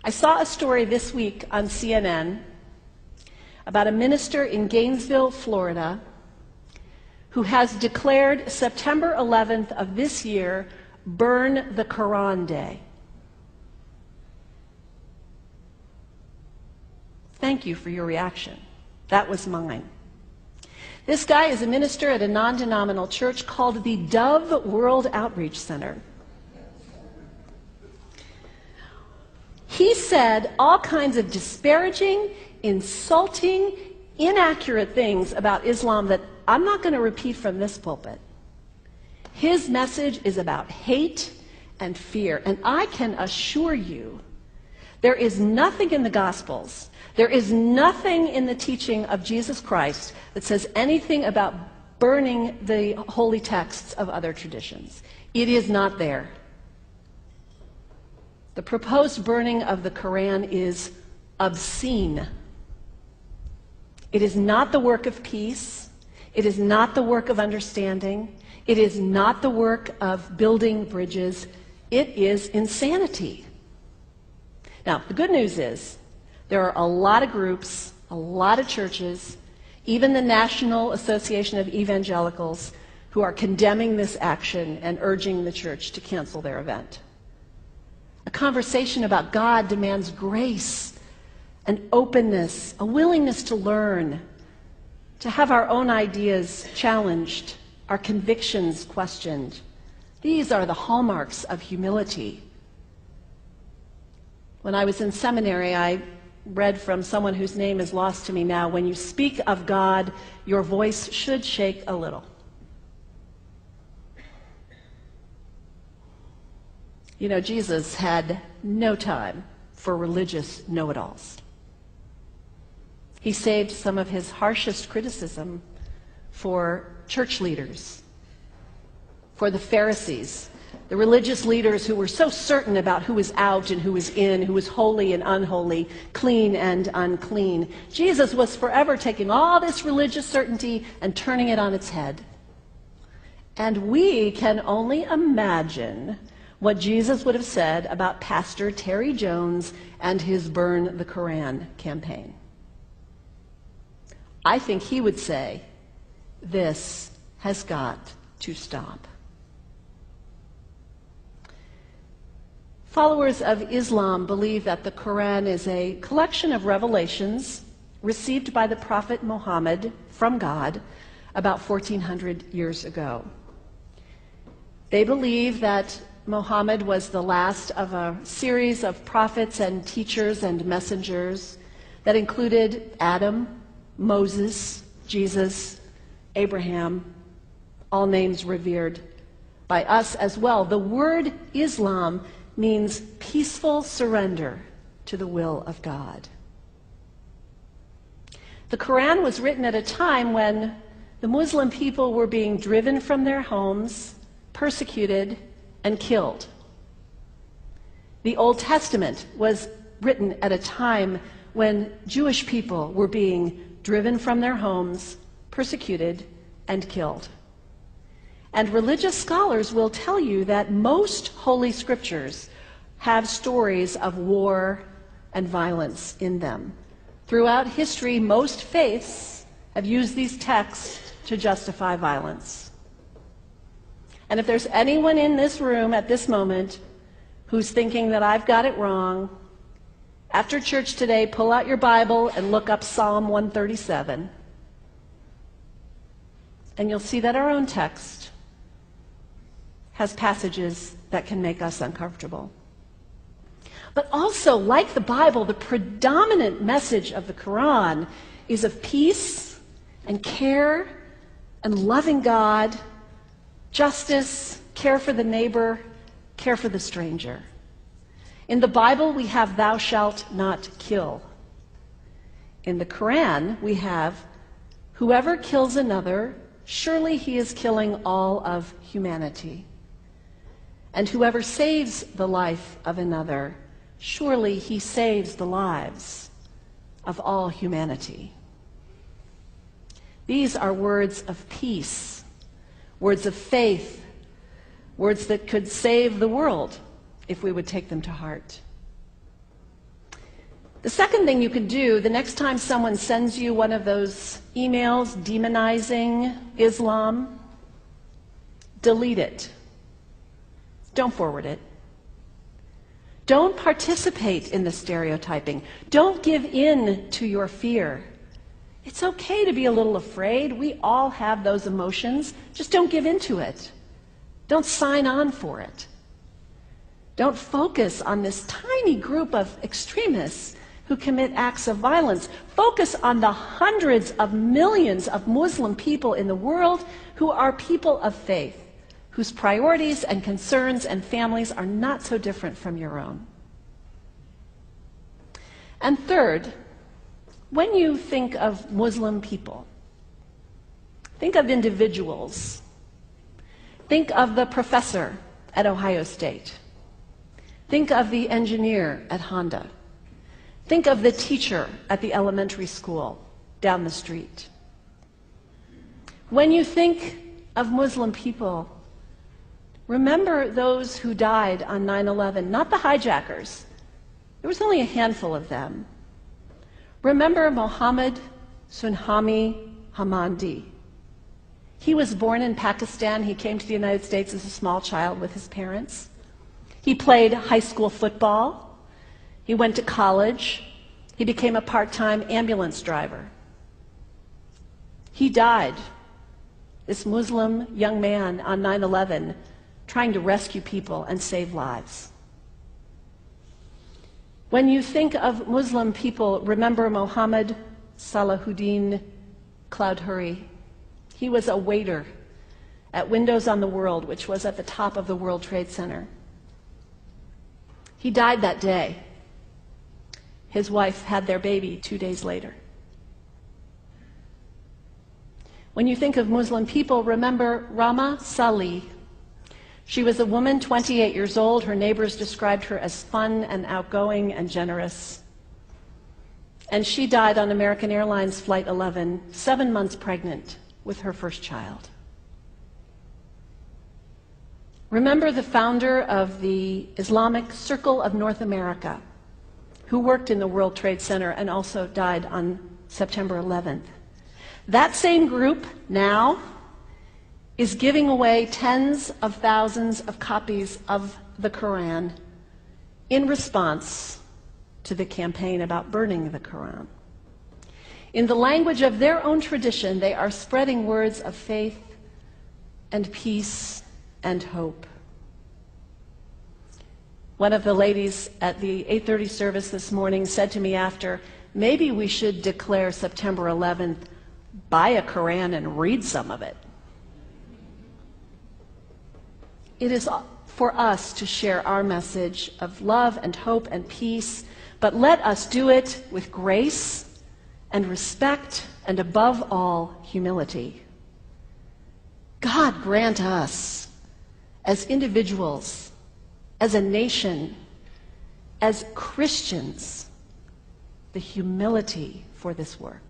I saw a story this week on CNN about a minister in Gainesville, Florida, who has declared September 11th of this year Burn the Quran Day. Thank you for your reaction. That was mine. This guy is a minister at a non-denominational church called the Dove World Outreach Center. He said all kinds of disparaging, insulting, inaccurate things about Islam that I'm not going to repeat from this pulpit. His message is about hate and fear, and I can assure you there is nothing in the Gospels, there is nothing in the teaching of Jesus Christ that says anything about burning the holy texts of other traditions. It is not there. The proposed burning of the Quran is obscene. It is not the work of peace. It is not the work of understanding. It is not the work of building bridges. It is insanity. Now, the good news is there are a lot of groups, a lot of churches, even the National Association of Evangelicals, who are condemning this action and urging the church to cancel their event. A conversation about God demands grace and openness, a willingness to learn, to have our own ideas challenged, our convictions questioned. These are the hallmarks of humility. When I was in seminary, I read from someone whose name is lost to me now, when you speak of God, your voice should shake a little. You know, Jesus had no time for religious know-it-alls. He saved some of his harshest criticism for church leaders, for the Pharisees, the religious leaders who were so certain about who was out and who was in, who was holy and unholy, clean and unclean. Jesus was forever taking all this religious certainty and turning it on its head. And we can only imagine what Jesus would have said about Pastor Terry Jones and his Burn the Quran campaign. I think he would say, this has got to stop. Followers of Islam believe that the Quran is a collection of revelations received by the Prophet Muhammad from God about 1400 years ago. They believe that Muhammad was the last of a series of prophets and teachers and messengers that included Adam, Moses, Jesus, Abraham, all names revered by us as well. The word Islam means peaceful surrender to the will of God. The Quran was written at a time when the Muslim people were being driven from their homes, persecuted, and killed. The Old Testament was written at a time when Jewish people were being driven from their homes, persecuted, and killed. And religious scholars will tell you that most holy scriptures have stories of war and violence in them. Throughout history, most faiths have used these texts to justify violence. And if there's anyone in this room at this moment who's thinking that I've got it wrong, after church today, pull out your Bible and look up Psalm 137. And you'll see that our own text has passages that can make us uncomfortable. But also, like the Bible, the predominant message of the Quran is of peace and care and loving God, justice, care for the neighbor, care for the stranger. In the Bible, we have thou shalt not kill. In the Quran, we have whoever kills another, surely he is killing all of humanity. And whoever saves the life of another, surely he saves the lives of all humanity. These are words of peace, words of faith, words that could save the world if we would take them to heart. The second thing you can do, the next time someone sends you one of those emails demonizing Islam, delete it. Don't forward it. Don't participate in the stereotyping. Don't give in to your fear. It's okay to be a little afraid. We all have those emotions. Just don't give in to it. Don't sign on for it. Don't focus on this tiny group of extremists who commit acts of violence. Focus on the hundreds of millions of Muslim people in the world who are people of faith, whose priorities and concerns and families are not so different from your own. And third, when you think of Muslim people, think of individuals. Think of the professor at Ohio State. Think of the engineer at Honda. Think of the teacher at the elementary school down the street. When you think of Muslim people, remember those who died on 9/11, not the hijackers. There was only a handful of them. Remember Mohammed Sunhami Hamandi. He was born in Pakistan. He came to the United States as a small child with his parents. He played high school football. He went to college. He became a part-time ambulance driver. He died, this Muslim young man, on 9/11, trying to rescue people and save lives. When you think of Muslim people, remember Mohammed Salahuddin Cloudhurry. He was a waiter at Windows on the World, which was at the top of the World Trade Center. He died that day. His wife had their baby 2 days later. When you think of Muslim people, remember Rama Salih. She was a woman, 28 years old. Her neighbors described her as fun and outgoing and generous. And she died on American Airlines Flight 11, 7 months pregnant with her first child. Remember the founder of the Islamic Circle of North America, who worked in the World Trade Center and also died on September 11th. That same group now is giving away tens of thousands of copies of the Quran in response to the campaign about burning the Quran. In the language of their own tradition, they are spreading words of faith and peace and hope. One of the ladies at the 8:30 service this morning said to me after, maybe we should declare September 11th, buy a Quran and read some of it. It is for us to share our message of love and hope and peace, but let us do it with grace and respect and above all, humility. God grant us, as individuals, as a nation, as Christians, the humility for this work.